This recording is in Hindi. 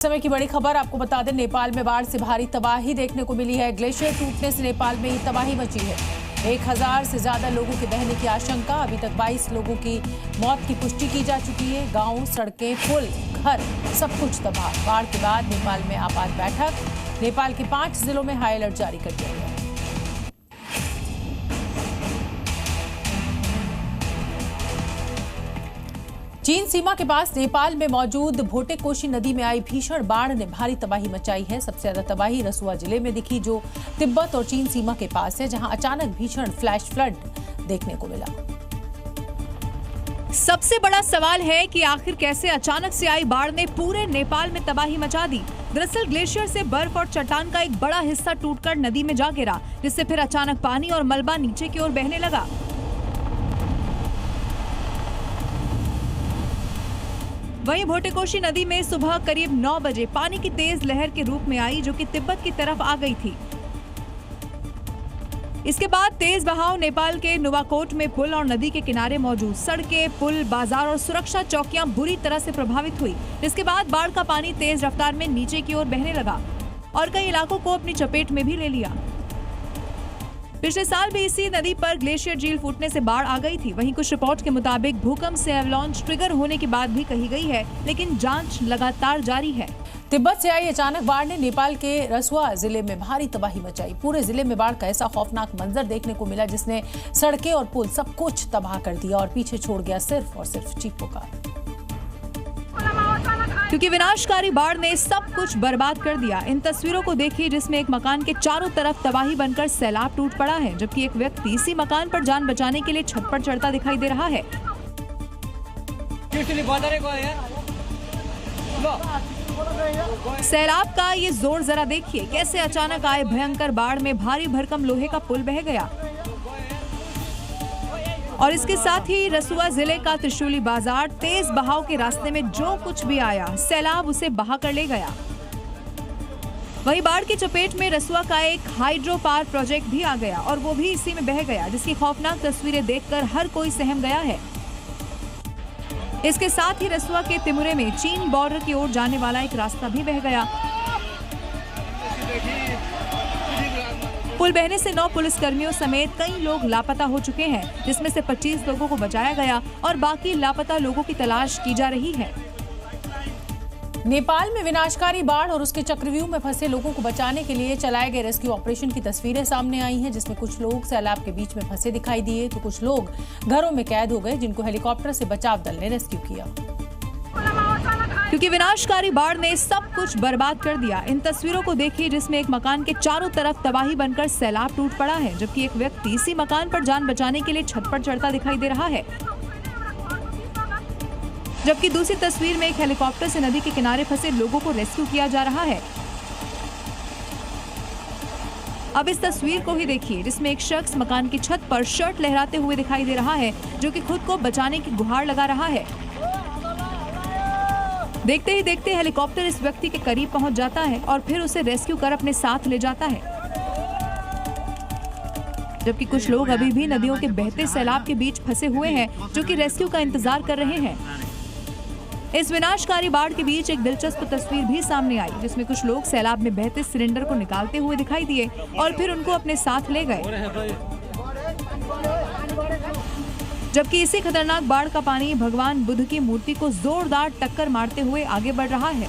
समय की बड़ी खबर आपको बता दें, नेपाल में बाढ़ से भारी तबाही देखने को मिली है। ग्लेशियर टूटने से नेपाल में ही तबाही मची है। 1000 से ज्यादा लोगों के बहने की आशंका। अभी तक 22 लोगों की मौत की पुष्टि की जा चुकी है। गांव, सड़कें, पुल, घर सब कुछ तबाह। बाढ़ के बाद नेपाल में आपात बैठक। नेपाल के 5 जिलों में हाई अलर्ट जारी कर दिया गया है। चीन सीमा के पास नेपाल में मौजूद भोटेकोशी नदी में आई भीषण बाढ़ ने भारी तबाही मचाई है। सबसे ज्यादा तबाही रसुआ जिले में दिखी, जो तिब्बत और चीन सीमा के पास है, जहां अचानक भीषण फ्लैश फ्लड देखने को मिला। सबसे बड़ा सवाल है कि आखिर कैसे अचानक से आई बाढ़ ने पूरे नेपाल में तबाही मचा दी। दरअसल ग्लेशियर से बर्फ और चट्टान का एक बड़ा हिस्सा टूटकर नदी में जा गिरा, जिससे फिर अचानक पानी और मलबा नीचे की ओर बहने लगा। वहीं भोटेकोशी नदी में सुबह करीब 9 बजे पानी की तेज लहर के रूप में आई, जो कि तिब्बत की तरफ आ गई थी। इसके बाद तेज बहाव नेपाल के नुवाकोट में पुल और नदी के किनारे मौजूद सड़कें, पुल, बाजार और सुरक्षा चौकियां बुरी तरह से प्रभावित हुई। इसके बाद बाढ़ का पानी तेज रफ्तार में नीचे की ओर बहने लगा और कई इलाकों को अपनी चपेट में भी ले लिया। पिछले साल भी इसी नदी पर ग्लेशियर झील फूटने से बाढ़ आ गई थी। वहीं कुछ रिपोर्ट के मुताबिक भूकंप से एवलांच ट्रिगर होने की बात भी कही गई है, लेकिन जांच लगातार जारी है। तिब्बत से आई अचानक बाढ़ ने नेपाल के रसुआ जिले में भारी तबाही मचाई। पूरे जिले में बाढ़ का ऐसा खौफनाक मंजर देखने को मिला, जिसने सड़कें और पुल सब कुछ तबाह कर दिया और पीछे छोड़ गया सिर्फ और सिर्फ चीख पुकार। क्योंकि विनाशकारी बाढ़ ने सब कुछ बर्बाद कर दिया। इन तस्वीरों को देखिए, जिसमें एक मकान के चारों तरफ तबाही बनकर सैलाब टूट पड़ा है, जबकि एक व्यक्ति इसी मकान पर जान बचाने के लिए छत पर चढ़ता दिखाई दे रहा है। सैलाब का ये जोर जरा देखिए, कैसे अचानक आए भयंकर बाढ़ में भारी भरकम लोहे का पुल बह गया और इसके साथ ही रसुआ जिले का त्रिशूली बाजार तेज बहाव के रास्ते में जो कुछ भी आया, सैलाब उसे बहा कर ले गया। वहीं बाढ़ की चपेट में रसुआ का एक हाइड्रो पावर प्रोजेक्ट भी आ गया और वो भी इसी में बह गया, जिसकी खौफनाक तस्वीरें देखकर हर कोई सहम गया है। इसके साथ ही रसुआ के तिमुरे में चीन बॉर्डर की ओर जाने वाला एक रास्ता भी बह गया। पुल बहने से 9 पुलिसकर्मियों समेत कई लोग लापता हो चुके हैं, जिसमें से 25 लोगों को बचाया गया और बाकी लापता लोगों की तलाश की जा रही है। नेपाल में विनाशकारी बाढ़ और उसके चक्रव्यूह में फंसे लोगों को बचाने के लिए चलाए गए रेस्क्यू ऑपरेशन की तस्वीरें सामने आई हैं, जिसमें कुछ लोग सैलाब के बीच में फंसे दिखाई दिए, तो कुछ लोग घरों में कैद हो गए, जिनको हेलीकॉप्टर से बचाव दल ने रेस्क्यू किया। क्योंकि विनाशकारी बाढ़ ने सब कुछ बर्बाद कर दिया। इन तस्वीरों को देखिए, जिसमें एक मकान के चारों तरफ तबाही बनकर सैलाब टूट पड़ा है, जबकि एक व्यक्ति इसी मकान पर जान बचाने के लिए छत पर चढ़ता दिखाई दे रहा है। जबकि दूसरी तस्वीर में एक हेलीकॉप्टर से नदी के किनारे फंसे लोगों को रेस्क्यू किया जा रहा है। अब इस तस्वीर को ही देखिए, जिसमें एक शख्स मकान की छत पर शर्ट लहराते हुए दिखाई दे रहा है, जो कि खुद को बचाने की गुहार लगा रहा है। देखते ही देखते हेलीकॉप्टर इस व्यक्ति के करीब पहुंच जाता है और फिर उसे रेस्क्यू कर अपने साथ ले जाता है, जबकि कुछ लोग अभी भी नदियों के बहते सैलाब के बीच फंसे हुए हैं, जो कि रेस्क्यू का इंतजार कर रहे हैं। इस विनाशकारी बाढ़ के बीच एक दिलचस्प तस्वीर भी सामने आई, जिसमें कुछ लोग सैलाब में बहते सिलेंडर को निकालते हुए दिखाई दिए और फिर उनको अपने साथ ले गए। जबकि इसी खतरनाक बाढ़ का पानी भगवान बुद्ध की मूर्ति को जोरदार टक्कर मारते हुए आगे बढ़ रहा है।